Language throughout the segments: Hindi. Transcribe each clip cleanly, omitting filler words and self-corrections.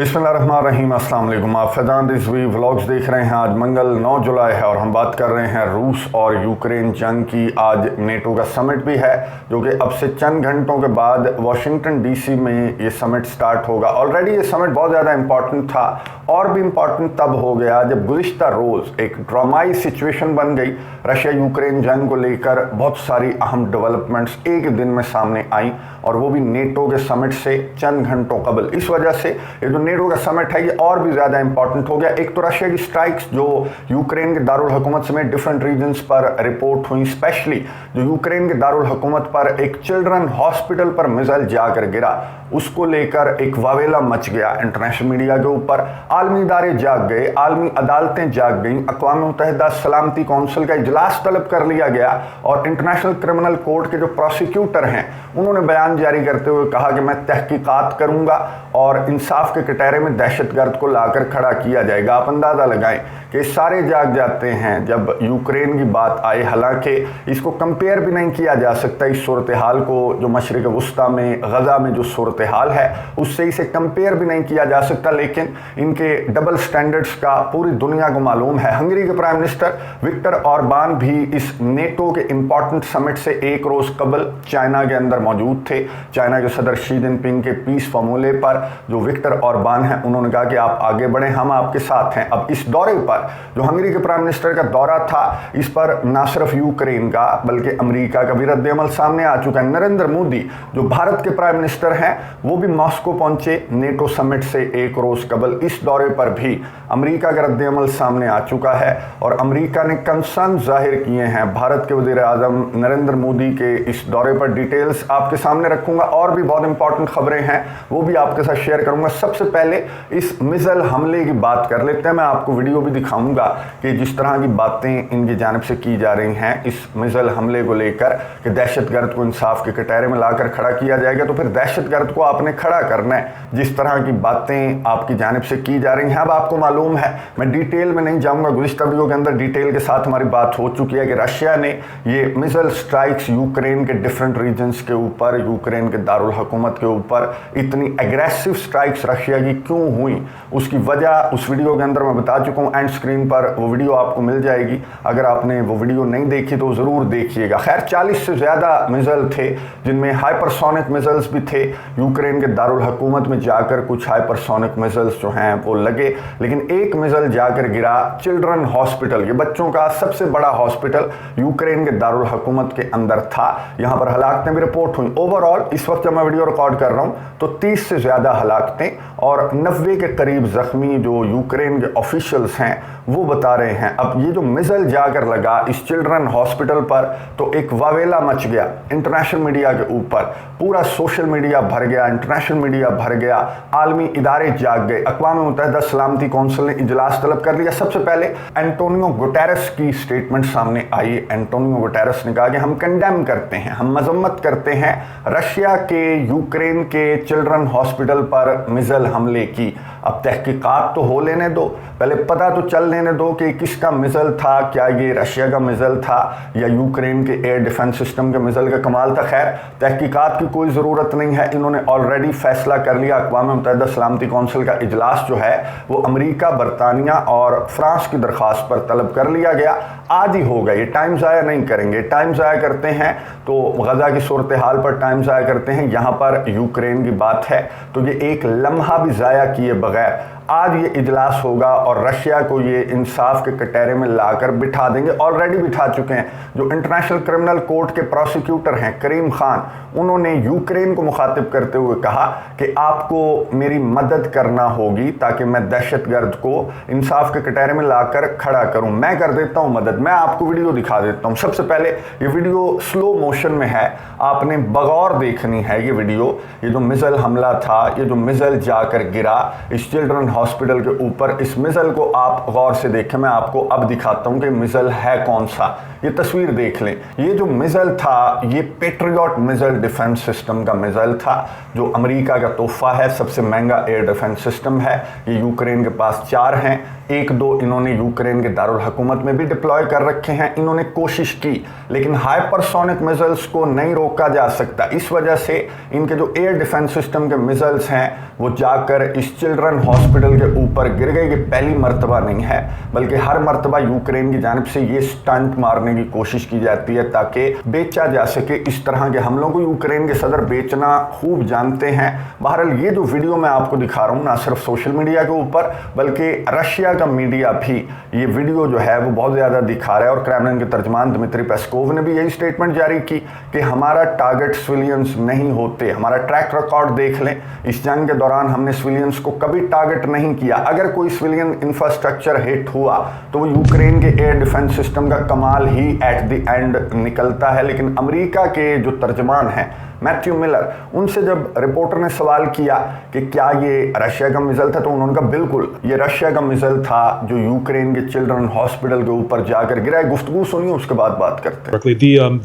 बिस्मिल्लाहिर्रहमानिर्रहीम, अस्सलाम वालेकुम। आप फैजान रिजवी व्लॉग्स देख रहे हैं। आज मंगल 9 जुलाई है और हम बात कर रहे हैं रूस और यूक्रेन जंग की। आज नेटो का समिट भी है जो कि अब से चंद घंटों के बाद वाशिंगटन डीसी में ये समिट स्टार्ट होगा। ऑलरेडी ये समिट बहुत ज़्यादा इंपॉर्टेंट था और भी इम्पॉर्टेंट तब हो गया जब गुज़िश्ता रोज़ एक ड्रामाई सिचुएशन बन गई। रशिया यूक्रेन जंग को लेकर बहुत सारी अहम डेवलपमेंट्स एक दिन में सामने आई और वो भी नेटो के समिट से चंद घंटों कबल। इस वजह से ये जो नेटो का समिट है ये और भी ज़्यादा इंपॉर्टेंट हो गया। एक तो रशिया की स्ट्राइक्स जो यूक्रेन के दारुल हुकूमत समेत डिफरेंट रीजन्स पर रिपोर्ट हुई, स्पेशली जो यूक्रेन के दारुल हुकूमत पर एक चिल्ड्रन हॉस्पिटल पर मिसाइल जाकर गिरा, उसको लेकर एक वावेला मच गया इंटरनेशनल मीडिया के ऊपर। आलमी इदारे जाग गए, आलमी अदालतें जाग गईं, अक़वाम मुत्तहिदा सलामती कौंसिल का इजलास तलब कर लिया गया और इंटरनेशनल क्रिमिनल कोर्ट के जो प्रोसिक्यूटर हैं उन्होंने बयान जारी करते हुए कहा कि मैं तहकीकात करूंगा और इंसाफ के कटहरे में दहशतगर्द को लाकर खड़ा किया जाएगा। आप अंदाज़ा लगाएं कि सारे जाग जाते हैं जब यूक्रेन की बात आए। हालांकि इसको कंपेयर भी नहीं किया जा सकता इस सूरत हाल को, जो मशरिक़ वुस्ता में गज़ा में जो सूरत हाल है उससे इसे कंपेयर भी नहीं किया जा सकता। लेकिन इनके डबल स्टैंडर्ड्स का पूरी दुनिया को मालूम है। हंगरी के प्राइम मिनिस्टर विक्टर ऑरबान भी इस नेटो के इंपॉर्टेंट समिट से एक रोज़ कबल चाइना के अंदर मौजूद थे। चाइना के सदर शी जिनपिंग के पीस फॉर्मूले पर जो विक्टर ऑरबान हैं उन्होंने कहा कि आप आगे बढ़ें, हम आपके साथ हैं। अब इस दौरे पर जो हंगरी के प्राइम मिनिस्टर का दौरा था, इस पर ना सिर्फ यूक्रेन का बल्कि अमेरिका का भी रद्द-ए-अमल सामने आ चुका है। नरेंद्र मोदी जो भारत के प्राइम मिनिस्टर हैं वो भी मॉस्को पहुंचे नेटो समिट से एक रोज कबल। इस दौरे पर भी अमेरिका का रद्द-ए-अमल सामने आ चुका है और अमेरिका ने कंसर्न जाहिर किए हैं भारत के वज़ीर आज़म नरेंद्र मोदी के इस दौरे पर। डिटेल्स आपके सामने रखूंगा और भी बहुत इंपॉर्टेंट खबरें हैं वो भी आपके साथ शेयर करूंगा। सबसे पहले इस मिसाइल हमले की बात कर लेते हैं। मैं आपको वीडियो भी दिखाऊंगा कि जिस तरह की बातें इनकी जानिब से की जा रही हैं इस मिसाइल हमले को लेकर कि दहशतगर्द को इंसाफ के कटहरे में लाकर खड़ा किया जाएगा, तो फिर दहशतगर्द को आपने खड़ा करना है। जिस तरह की बातें आपकी जानिब से की जा रही हैं, अब आपको मालूम है, मैं डिटेल में नहीं जाऊंगा, गुज़िश्ता वीडियो के अंदर डिटेल के साथ हमारी बात हो चुकी है कि रशिया ने ये मिसाइल स्ट्राइक्स यूक्रेन के डिफरेंट रीजन्स के ऊपर, यूक्रेन के दारुल हुकूमत के ऊपर इतनी एग्रेसिव स्ट्राइक्स रशिया की क्यों हुई, उसकी वजह उस वीडियो के अंदर मैं बता चुका हूँ। एंड स्क्रीन पर वो वीडियो आपको मिल जाएगी, अगर आपने वो वीडियो नहीं देखी तो ज़रूर देखिएगा। खैर 40 से ज़्यादा मिसाइल थे जिनमें हाइपरसोनिक मिसाइल्स भी थे। यूक्रेन के दारुल हुकूमत में जाकर कुछ हाइपरसोनिक मिसाइल्स जो हैं वो लगे, लेकिन एक मिसाइल जाकर गिरा चिल्ड्रन हॉस्पिटल, ये बच्चों का सबसे बड़ा हॉस्पिटल यूक्रेन के दारुल हुकूमत के अंदर था। यहाँ पर हलाकतें भी रिपोर्ट हुई। ओवरऑल इस वक्त जब मैं वीडियो रिकॉर्ड कर रहा हूँ तो 30 से ज़्यादा हलाकतें और 90 के करीब ज़ख्मी जो यूक्रेन के ऑफिशियल्स हैं वो बता रहे हैं। अब ये जो मिसाइल जाकर लगा इस चिल्ड्रन हॉस्पिटल पर तो एक वावेला मच गया इंटरनेशनल मीडिया के ऊपर, पूरा सोशल मीडिया भर गया, इंटरनेशनल मीडिया भर गया, आलमी इदारे जाग गए, अक़वाम मुत्तहिदा सलामती कौंसिल ने इजलास तलब कर लिया। सबसे पहले एंटोनियो गुटेरेस की स्टेटमेंट सामने आई। एंटोनियो गुटेरेस ने कहा कि हम कंडेम करते हैं, हम मजम्मत करते हैं रशिया के यूक्रेन के चिल्ड्रन हॉस्पिटल पर मिसाइल हमले की। अब तहकीकात तो हो लेने दो, पहले पता तो चल लेने दो कि किसका मिसाइल था, क्या ये रशिया का मिसाइल था या यूक्रेन के एयर डिफेंस सिस्टम के मिसाइल का कमाल था। खैर तहकीकात की कोई ज़रूरत नहीं है, इन्होंने ऑलरेडी फैसला कर लिया। अक़वाम मुत्तहिदा सलामती कौंसिल का इजलास जो है वो अमेरिका, बरतानिया और फ्रांस की दरख्वास्त पर तलब कर लिया गया। आज ही होगा, ये टाइम ज़ाया नहीं करेंगे। टाइम ज़ाया करते हैं तो गज़ा की सूरत हाल पर टाइम ज़ाया करते हैं, यहाँ पर यूक्रेन की बात है तो ये एक लम्हा भी ज़ाया किए बगैर आज ये इजलास होगा और रशिया को ये इंसाफ के कटहरे में लाकर बिठा देंगे। ऑलरेडी बिठा चुके हैं। जो इंटरनेशनल क्रिमिनल कोर्ट के प्रोसिक्यूटर हैं करीम खान, उन्होंने यूक्रेन को मुखातिब करते हुए कहा कि आपको मेरी मदद करना होगी ताकि मैं दहशतगर्द को इंसाफ के कटहरे में लाकर खड़ा करूं। मैं कर देता हूं मदद, मैं आपको वीडियो दिखा देता हूं। सबसे पहले ये वीडियो स्लो मोशन में है, आपने बगौर देखनी है ये वीडियो। ये जो मिसाइल हमला था, ये जो मिसाइल जाकर गिरा इस चिल्ड्रन हॉस्पिटल के ऊपर, इस मिसाइल को आप गौर से देखें। मैं आपको अब दिखाता हूं कि मिसाइल है कौन सा। ये तस्वीर देख लें। ये जो मिसाइल था ये पेट्रियट मिसाइल डिफेंस सिस्टम का मिसाइल था जो अमेरिका का तोहफा है, सबसे महंगा एयर डिफेंस सिस्टम है। ये यूक्रेन के पास 4 हैं, एक दो इन्होंने यूक्रेन के दारुल हुकूमत में भी डिप्लॉय कर रखे हैं। इन्होंने कोशिश की, लेकिन हाइपरसोनिक मिसाइल्स को नहीं रोका जा सकता। इस वजह से इनके जो एयर डिफेंस सिस्टम के मिसाइल्स हैं वो जाकर इस चिल्ड्रन हॉस्पिटल के ऊपर गिर गए। ये पहली मर्तबा नहीं है, बल्कि हर मर्तबा यूक्रेन की जानिब से ये स्टंट मारने की कोशिश की जाती है ताकि बेचा जा सके। इस तरह के हमलों को यूक्रेन के सदर बेचना खूब जानते हैं। बहरहाल ये जो वीडियो मैं आपको दिखा रहा हूँ ना सिर्फ सोशल मीडिया के ऊपर बल्कि रशिया का मीडिया भी ये वीडियो जो है वो बहुत ज़्यादा दिखा रहा है। और क्रेमलिन के तर्जमान दिमित्री पेस्कोव ने भी यही स्टेटमेंट जारी की कि हमारा टारगेट सिविलियंस नहीं होते। हमारा ट्रैक रिकॉर्ड देख लें, इस जंग के दौरान हमने सिविलियंस को कभी टारगेट नहीं किया। अगर कोई सिविलियन इंफ्रास्ट्रक्चर हिट हुआ तो वो यूक्रेन के एयर डिफेंस सिस्टम का कमाल ही एट द एंड निकलता है। लेकिन अमेरिका के जो तर्जमान हैं मैथ्यू मिलर, उनसे जब रिपोर्टर ने सवाल किया कि क्या ये रशिया का मिसाइल था, तो उन्होंने कहा बिल्कुल ये रशिया का मिसाइल था जो यूक्रेन के चिल्ड्रन हॉस्पिटल के ऊपर जाकर गिरा है। गुफ्तगू सुनिए, उसके बाद बात करते हैं।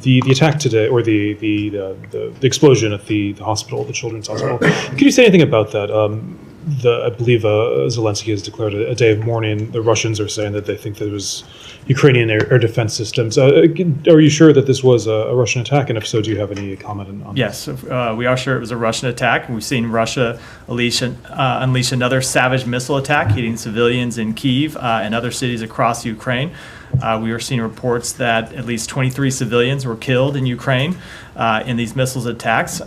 The attack today, or the explosion at the hospital, the children's hospital. Can you say anything about that? I believe Zelensky has declared a day of mourning. The Russians are saying that they think that it was Ukrainian air defense systems. Are you sure that this was a Russian attack? And if so, do you have any comment on Yes, we are sure it was a Russian attack. We've seen Russia unleash another savage missile attack, hitting civilians in Kyiv and other cities across Ukraine. We are seeing reports that at least 23 civilians were killed in Ukraine in these missiles attacks.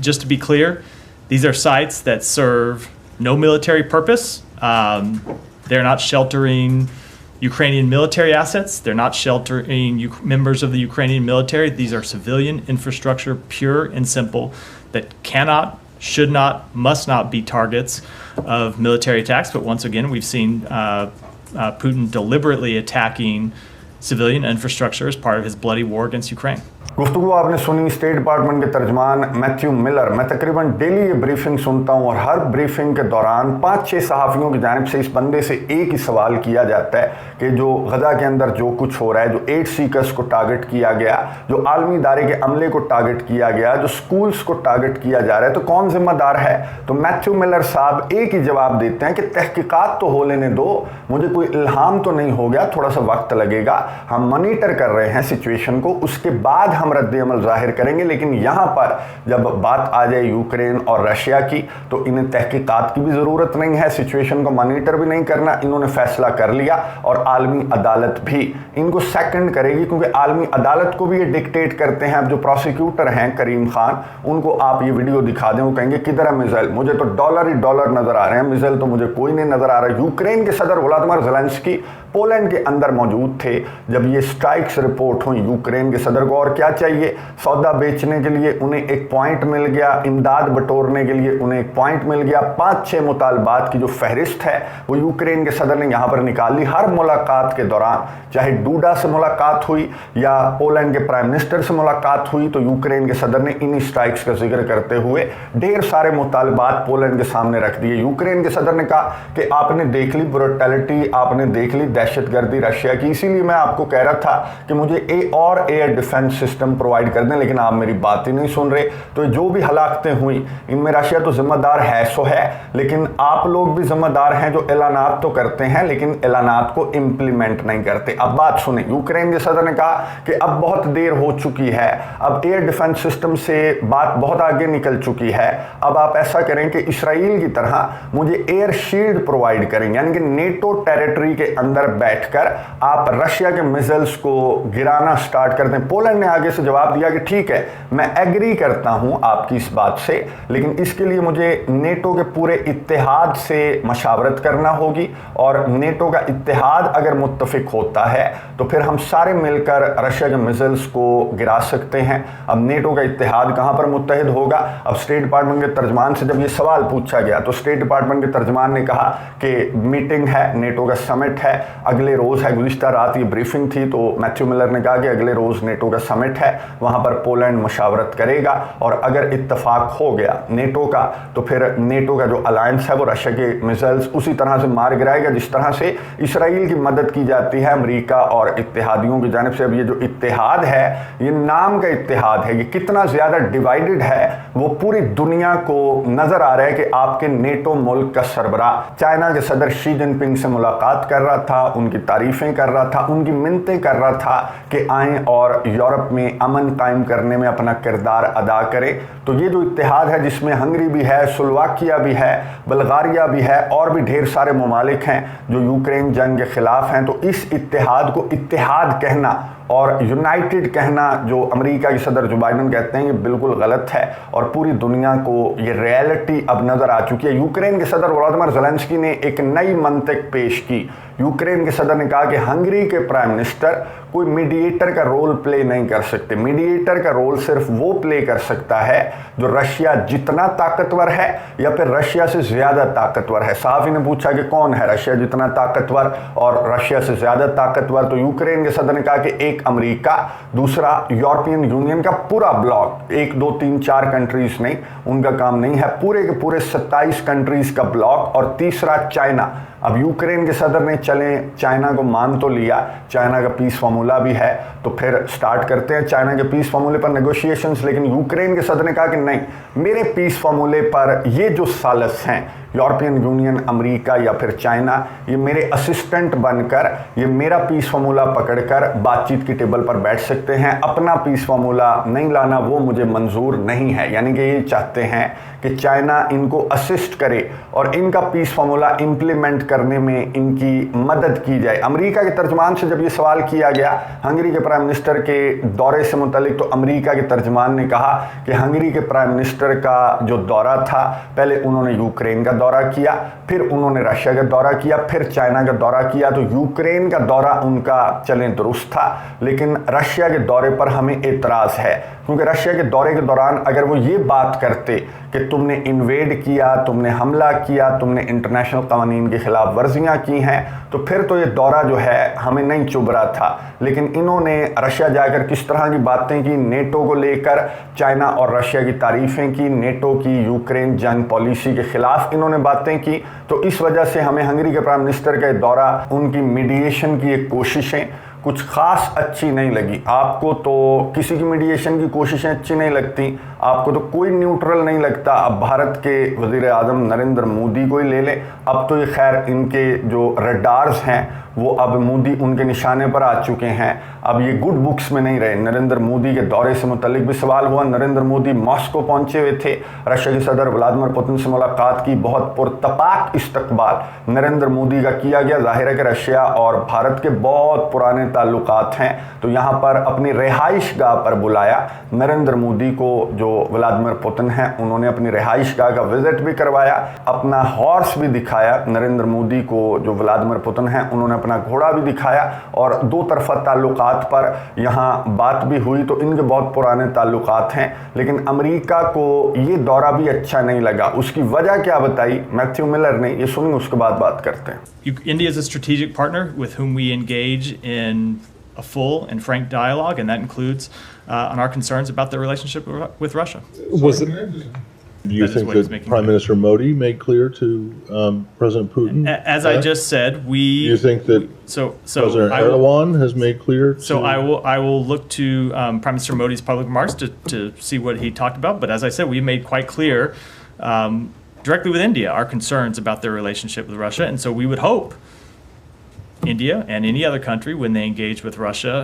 Just to be clear, these are sites that serve no military purpose. They're not sheltering Ukrainian military assets. They're not sheltering members of the Ukrainian military. These are civilian infrastructure, pure and simple, that cannot, should not, must not be targets of military attacks. But once again, we've seen Putin deliberately attacking civilian infrastructure as part of his bloody war against Ukraine. गुफ्तगू आपने सुनी स्टेट डिपार्टमेंट के तर्जमान मैथ्यू मिलर। मैं तकरीबन डेली ये ब्रीफिंग सुनता हूँ और हर ब्रीफिंग के दौरान 5-6 सहाफ़ियों की जानिब से इस बंदे से एक ही सवाल किया जाता है कि जो गजा के अंदर जो कुछ हो रहा है, जो एड सीकर्स को टारगेट किया गया, जो आलमी इदारे के अमले को टारगेट किया गया, जो स्कूल्स को टारगेट किया जा रहा है, तो कौन जिम्मेदार है? तो मैथ्यू मिलर साहब एक ही जवाब देते हैं कि तहकीकात तो हो लेने दो, मुझे कोई इल्हाम तो नहीं हो गया, थोड़ा सा वक्त लगेगा, हम मॉनिटर कर रहे हैं सिचुएशन को, उसके बाद हम रद्द अमल जाहिर करेंगे। लेकिन यहां पर जब बात आ जाए यूक्रेन और रशिया की तो इन्हें तहकीकात की भी ज़रूरत नहीं है, सिचुएशन को मॉनिटर भी नहीं करना। इन्होंने फैसला कर लिया और आलमी अदालत भी इनको सेकंड करेगी, क्योंकि आलमी अदालत को भी ये डिक्टेट करते हैं। अब जो प्रोसिक्यूटर हैं करीम खान, उनको आप ये वीडियो दिखा दें, वो कहेंगे किधर है मिसाइल? मुझे तो डॉलर ही डॉलर नजर आ रहे हैं, मिसाइल तो मुझे कोई नहीं नजर आ रहा। यूक्रेन के सदर व्लादिमीर ज़ेलेंस्की पोलैंड के अंदर मौजूद थे जब ये स्ट्राइक्स रिपोर्ट हुई। यूक्रेन के सदर को और क्या चाहिए? सौदा बेचने के लिए उन्हें एक पॉइंट मिल गया, इमदाद बटोरने के लिए उन्हें एक पॉइंट मिल गया। 5-6 मुतालबात की जो फहरिस्त है वो यूक्रेन के सदर ने यहाँ पर निकाल ली। हर मुलाकात के दौरान, चाहे डूडा से मुलाकात हुई या पोलैंड के प्राइम मिनिस्टर से मुलाकात हुई, तो यूक्रेन के सदर ने इन्हीं स्ट्राइक्स का जिक्र करते हुए ढेर सारे मुतालबात पोलैंड के सामने रख दिए। यूक्रेन के सदर ने कहा कि आपने देख ली ब्रूटैलिटी, आपने देख ली दहशतगर्दी रशिया की, इसीलिए मैं आपको कह रहा था कि मुझे एयर डिफेंस सिस्टम प्रोवाइड कर दें, लेकिन आप मेरी बात ही नहीं सुन रहे। तो जो भी हलाकतें हुई इनमें रशिया तो जिम्मेदार है, सो है, लेकिन आप लोग भी जिम्मेदार हैं जो ऐलानात तो करते हैं लेकिन ऐलानात को इंप्लीमेंट नहीं करते। अब बात सुने, यूक्रेन के सदर ने कहा कि अब बहुत देर हो चुकी है, अब एयर डिफेंस सिस्टम से बात बहुत आगे निकल चुकी है, अब आप ऐसा करें कि इसराइल की तरह मुझे एयर शील्ड प्रोवाइड करें, यानी कि नेटो टेरिटरी के अंदर बैठकर आप रशिया के मिसाइल्स को गिराना स्टार्ट कर दें। पोलैंड ने आगे से जवाब दिया कि ठीक है, मैं एग्री करता हूं आपकी इस बात से, लेकिन इसके लिए मुझे नेटो के पूरे इत्तेहाद से मशावरत करना होगी और नेटो का इत्तेहाद अगर मुत्तफिक होता है तो फिर हम सारे मिलकर रशिया के मिसाइल्स को गिरा सकते हैं। अब नेटो का इत्तेहाद कहां पर मुत्तहिद होगा? अब स्टेट डिपार्टमेंट के तर्जमान से जब ये सवाल पूछा गया तो स्टेट डिपार्टमेंट के तर्जमान ने कहा कि मीटिंग है, नेटो का समिट है, अगले रोज है। गुज़िश्ता रात ये ब्रीफिंग थी तो मैथ्यू मिलर ने कहा कि अगले रोज नेटो का समिट है, वहाँ पर पोलैंड मुशावरत करेगा और अगर इत्तेफाक हो गया नेटो का तो फिर नेटो का जो अलायंस है वो रशिया के मिसाइल्स उसी तरह से मार गिराएगा जिस तरह से इसराइल की मदद की जाती है अमेरिका और इत्तेहादियों की जानिब से। अब ये जो इत्तेहाद है, ये नाम का इत्तेहाद है, ये कितना ज़्यादा डिवाइडेड है वो पूरी दुनिया को नज़र आ रहा है कि आपके नेटो मुल्क का सरबराह चाइना के सदर शी जिनपिंग से मुलाकात कर रहा था, उनकी तारीफ़ें कर रहा था, उनकी मिन्नतें कर रहा था कि आएँ और यूरोप में अमन कायम करने में अपना किरदार अदा करें। तो ये जो इत्तेहाद है जिसमें हंगरी भी है, स्लोवाकिया भी है, बल्गारिया भी है और भी ढेर सारे ममालिक हैं जो यूक्रेन जंग के ख़िलाफ़ हैं, तो इस इत्तेहाद को इत्तेहाद कहना और यूनाइटेड कहना जो अमेरिका के सदर जो बाइडन कहते हैं ये बिल्कुल गलत है और पूरी दुनिया को ये रियलिटी अब नज़र आ चुकी है। यूक्रेन के सदर वोलोदिमीर ज़ेलेंस्की ने एक नई मंतक पेश की। यूक्रेन के सदर ने कहा कि हंगरी के प्राइम मिनिस्टर कोई मीडिएटर का रोल प्ले नहीं कर सकते। मीडिएटर का रोल सिर्फ वो प्ले कर सकता है जो रशिया जितना ताकतवर है या फिर रशिया से ज़्यादा ताकतवर है। साहब ने पूछा कि कौन है रशिया जितना ताकतवर और रशिया से ज़्यादा ताकतवर, तो यूक्रेन के सदर ने कहा कि एक अमेरिका, दूसरा यूरोपियन यूनियन का पूरा ब्लॉक, 1 2 3 4 कंट्रीज़ नहीं, उनका काम नहीं है, पूरे के पूरे 27 कंट्रीज़ का ब्लॉक, और तीसरा चाइना। अब यूक्रेन के सदर ने चलें चाइना को मान तो लिया, चाइना का पीस फार्मूला भी है, तो फिर स्टार्ट करते हैं चाइना के पीस फार्मूले पर नेगोशिएशंस। लेकिन यूक्रेन के सदर ने कहा कि नहीं, मेरे पीस फार्मूले पर ये जो सालस हैं यूरोपियन यूनियन, अमेरिका या फिर चाइना, ये मेरे असिस्टेंट बनकर ये मेरा पीस फार्मूला पकड़कर बातचीत की टेबल पर बैठ सकते हैं, अपना पीस फार्मूला नहीं लाना वो मुझे मंजूर नहीं है। यानी कि ये चाहते हैं कि चाइना इनको असिस्ट करे और इनका पीस फार्मूला इम्प्लीमेंट करने में इनकी मदद की जाए। अमेरिका के तर्जमान से जब ये सवाल किया गया हंगरी के प्राइम मिनिस्टर के दौरे से मुतल्लिक, तो अमेरिका के तर्जमान ने कहा कि हंगरी के प्राइम मिनिस्टर का जो दौरा था, पहले उन्होंने यूक्रेन का दौरा किया, फिर उन्होंने रशिया का दौरा किया, फिर चाइना का दौरा किया। तो यूक्रेन का दौरा उनका चलें दुरुस्त था, लेकिन रशिया के दौरे पर हमें एतराज़ है, क्योंकि रशिया के दौरे के दौरान अगर वो ये बात करते कि तुमने इन्वेड किया, तुमने हमला किया, तुमने इंटरनेशनल कानून की खिलाफ वर्जियाँ की हैं, तो फिर तो ये दौरा जो है हमें नहीं चुभ रहा था। लेकिन इन्होंने रशिया जाकर किस तरह की बातें की, नेटो को लेकर चाइना और रशिया की तारीफ़ें की, नेटो की यूक्रेन जंग पॉलिसी के ख़िलाफ़ इन्होंने बातें की, तो इस वजह से हमें हंगरी के प्राइम मिनिस्टर का दौरा, उनकी मीडिएशन की एक कोशिशें कुछ ख़ास अच्छी नहीं लगी। आपको तो किसी की मीडिएशन की कोशिशें अच्छी नहीं लगती, आपको तो कोई न्यूट्रल नहीं लगता। अब भारत के वज़ीर आज़म नरेंद्र मोदी को ही ले लें, अब तो ये खैर इनके जो रडार्स हैं वो अब मोदी उनके निशाने पर आ चुके हैं, अब ये गुड बुक्स में नहीं रहे। नरेंद्र मोदी के दौरे से मुतल्लिक भी सवाल हुआ, नरेंद्र मोदी मॉस्को पहुंचे हुए थे, रशिया के सदर व्लादिमीर पुतिन से मुलाकात की, बहुत पुरतपाक इस्तकबाल नरेंद्र मोदी का किया गया। जाहिर है कि रशिया और भारत के बहुत पुराने ताल्लुकात हैं, तो यहाँ पर अपनी रिहाइश गाह पर बुलाया नरेंद्र मोदी को। जो व्लादिमीर पुतिन हैं उन्होंने अपनी रिहाइश गाह का विजिट भी करवाया, अपना हॉर्स भी दिखाया नरेंद्र मोदी को। जो व्लादिमीर पुतिन हैं उन्होंने अपना घोड़ा भी दिखाया और दो तरफा ताल्लुकात पर यहाँ बात भी हुई। तो इनके बहुत पुराने ताल्लुकात हैं, लेकिन अमेरिका को ये दौरा भी अच्छा नहीं लगा। उसकी वजह क्या बताई मैथ्यू मिलर ने, ये सुनिए, उसके बाद बात करते हैं। India is a strategic partner with whom we engage in a full and frank dialogue, and that includes on our concerns about the relationship with Russia. Was it? Do you That is think what he's that making Prime clear. Minister Modi made clear to President Putin? As I just said, we. Do you think that So President I will, Erdogan has made clear? so to, I will look to Prime Minister Modi's public remarks to see what he talked about. But as I said, we made quite clear directly with India our concerns about their relationship with Russia, and so we would hope India and any other country, when they engage with Russia,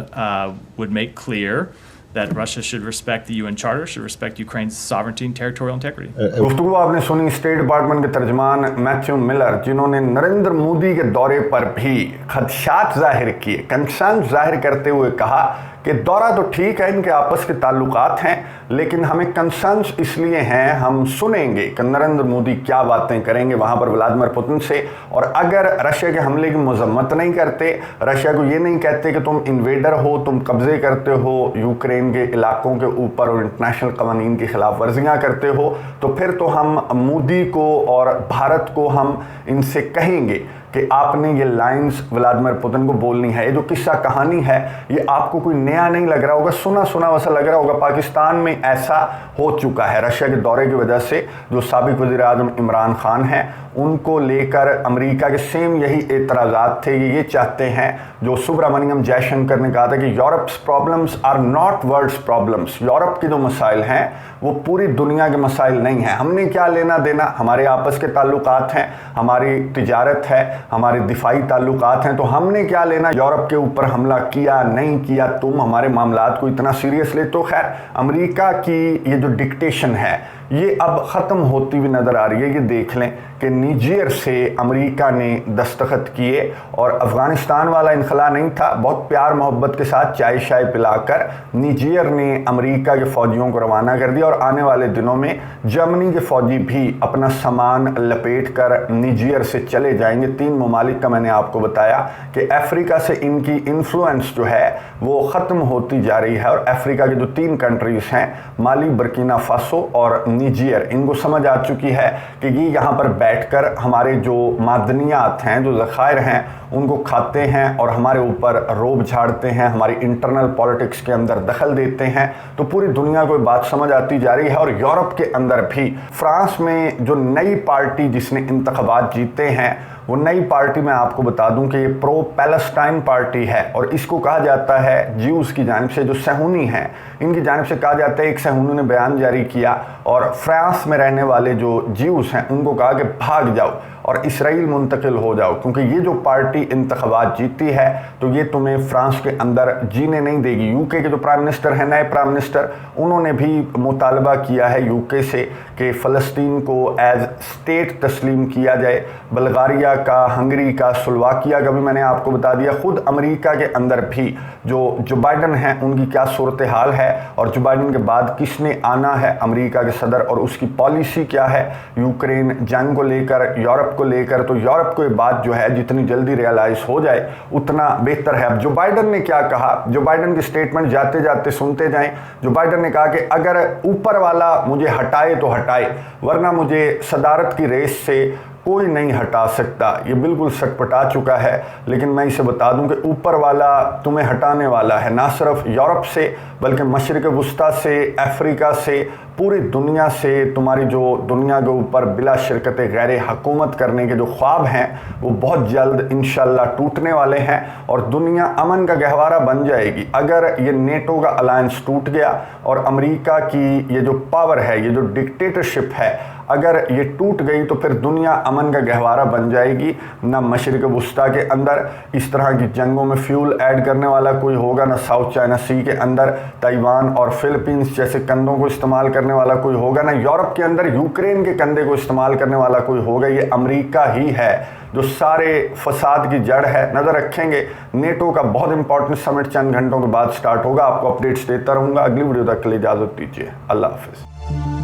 would make clear that Russia should respect the UN Charter, should respect Ukraine's sovereignty and territorial integrity. गुफ्तगू आपने सुनी स्टेट डिपार्टमेंट के तर्जमान मैथ्यू मिलर, जिन्होंने नरेंद्र मोदी के दौरे पर भी खदशात जाहिर किए, कंसर्न जाहिर करते हुए कहा कि दौरा तो ठीक है, इनके आपस के ताल्लुकात हैं, लेकिन हमें कंसर्न्स इसलिए हैं, हम सुनेंगे कि नरेंद्र मोदी क्या बातें करेंगे वहाँ पर व्लादिमीर पुतिन से। और अगर रशिया के हमले की मजम्मत नहीं करते, रशिया को ये नहीं कहते कि तुम इन्वेडर हो, तुम कब्जे करते हो यूक्रेन के इलाकों के ऊपर और इंटरनेशनल कानून की खिलाफ वर्जियाँ करते हो, तो फिर तो हम मोदी को और भारत को हम इनसे कहेंगे कि आपने ये लाइंस व्लादिमीर पुतिन को बोलनी है। ये जो किस्सा कहानी है ये आपको कोई नया नहीं लग रहा होगा, सुना सुना वैसा लग रहा होगा। पाकिस्तान में ऐसा हो चुका है रशिया के दौरे की वजह से। जो साबिक वज़ीर आज़म इमरान खान हैं उनको लेकर अमेरिका के सेम यही एतराज़ात थे। ये चाहते हैं जो सुब्रमण्यम जयशंकर ने कहा था कि Europe's problems are not world's problems. Europe के जो मसाइल हैं वो पूरी दुनिया के मसाइल नहीं हैं। हमने क्या लेना देना, हमारे आपस के ताल्लुकात हैं, हमारी तिजारत है, हमारे दिफाई ताल्लुकात हैं, तो हमने क्या लेना यूरोप के ऊपर हमला किया नहीं किया, तुम हमारे मामलात को इतना सीरियस ले। तो खैर अमेरिका की ये जो डिक्टेशन है ये अब ख़त्म होती हुई नज़र आ रही है। ये देख लें कि निजेर से अमेरिका ने दस्तखत किए और अफ़गानिस्तान वाला इनखला नहीं था, बहुत प्यार मोहब्बत के साथ चाय शाय पिलाकर निजेर ने अमेरिका के फ़ौजियों को रवाना कर दिया। और आने वाले दिनों में जर्मनी के फ़ौजी भी अपना सामान लपेट कर निजेर से चले जाएंगे। 3 ममालिक का मैंने आपको बताया कि अफ्रीका से इनकी इन्फ्लुएंस जो है वो ख़त्म होती जा रही है। और अफ्रीका की जो 3 कंट्रीज़ हैं माली, बर्किना फासो और निजेर, इनको समझ आ चुकी है कि ये यहाँ पर बैठकर हमारे जो मादनियात हैं, जो ज़खायर हैं, उनको खाते हैं और हमारे ऊपर रोब झाड़ते हैं, हमारी इंटरनल पॉलिटिक्स के अंदर दखल देते हैं। तो पूरी दुनिया को बात समझ आती जा रही है। और यूरोप के अंदर भी फ्रांस में जो नई पार्टी जिसने इंतखाबात जीते हैं वो नई पार्टी मैं आपको बता दूं कि ये प्रो पैलेस्टाइन पार्टी है। और इसको कहा जाता है ज्यूज़ की जानिब से, जो सहूनी हैं इनकी जानिब से कहा जाता है। एक सहूनी ने बयान जारी किया और फ्रांस में रहने वाले जो ज्यूज़ हैं उनको कहा कि भाग जाओ और इसराइल मुंतकिल हो जाओ, क्योंकि ये जो पार्टी इंतखाबात जीती है तो ये तुम्हें फ्रांस के अंदर जीने नहीं देगी। यूके के जो प्राइम मिनिस्टर हैं, नए प्राइम मिनिस्टर, उन्होंने भी मुतालबा किया है यूके से कि फ़लस्तीन को एज स्टेट तस्लीम किया जाए। बल्गारिया का, हंगरी का, स्लोवाकिया का भी मैंने आपको बता दिया। ख़ुद अमेरिका के अंदर भी जो बाइडन हैं उनकी क्या सूरत हाल है और जो बाइडन के बाद किसने आना है अमेरिका के सदर और उसकी पॉलिसी क्या है यूक्रेन जंग को लेकर, यूरोप को लेकर। तो यूरोप को ये बात जो है जितनी जल्दी रियलाइज हो जाए उतना बेहतर है। अब जो बाइडन ने क्या कहा, जो बाइडन की स्टेटमेंट जाते जाते सुनते जाएं। जो बाइडन ने कहा कि अगर ऊपर वाला मुझे हटाए तो हटाए, वरना मुझे सदारत की रेस से कोई नहीं हटा सकता। ये बिल्कुल सटपटा चुका है। लेकिन मैं इसे बता दूं कि ऊपर वाला तुम्हें हटाने वाला है, ना सिर्फ यूरोप से बल्कि मशरिक़ वुस्ता से, अफ्रीका से, पूरी दुनिया से। तुम्हारी जो दुनिया के ऊपर बिला शिरकत गैर हुकूमत करने के जो ख्वाब हैं वो बहुत जल्द इंशाल्लाह टूटने वाले हैं और दुनिया अमन का गहवारा बन जाएगी। अगर ये नेटो का अलायंस टूट गया और अमेरिका की ये जो पावर है, ये जो डिक्टेटरशिप है, अगर ये टूट गई तो फिर दुनिया अमन का गहवारा बन जाएगी। ना मशरिक़ वुस्ता के अंदर इस तरह की जंगों में फ्यूल ऐड करने वाला कोई होगा, ना साउथ चाइना सी के अंदर ताइवान और फिलीपींस जैसे कंधों को इस्तेमाल करने वाला कोई होगा, ना यूरोप के अंदर यूक्रेन के कंधे को इस्तेमाल करने वाला कोई होगा। ये अमेरिका ही है जो सारे फसाद की जड़ है। नज़र रखेंगे। नेटो का बहुत इंपॉर्टेंट समिट चंद घंटों के बाद स्टार्ट होगा। आपको अपडेट्स देता रहूँगा। अगली वीडियो तक के लिए इजाज़त दीजिए। अल्लाह हाफिज़।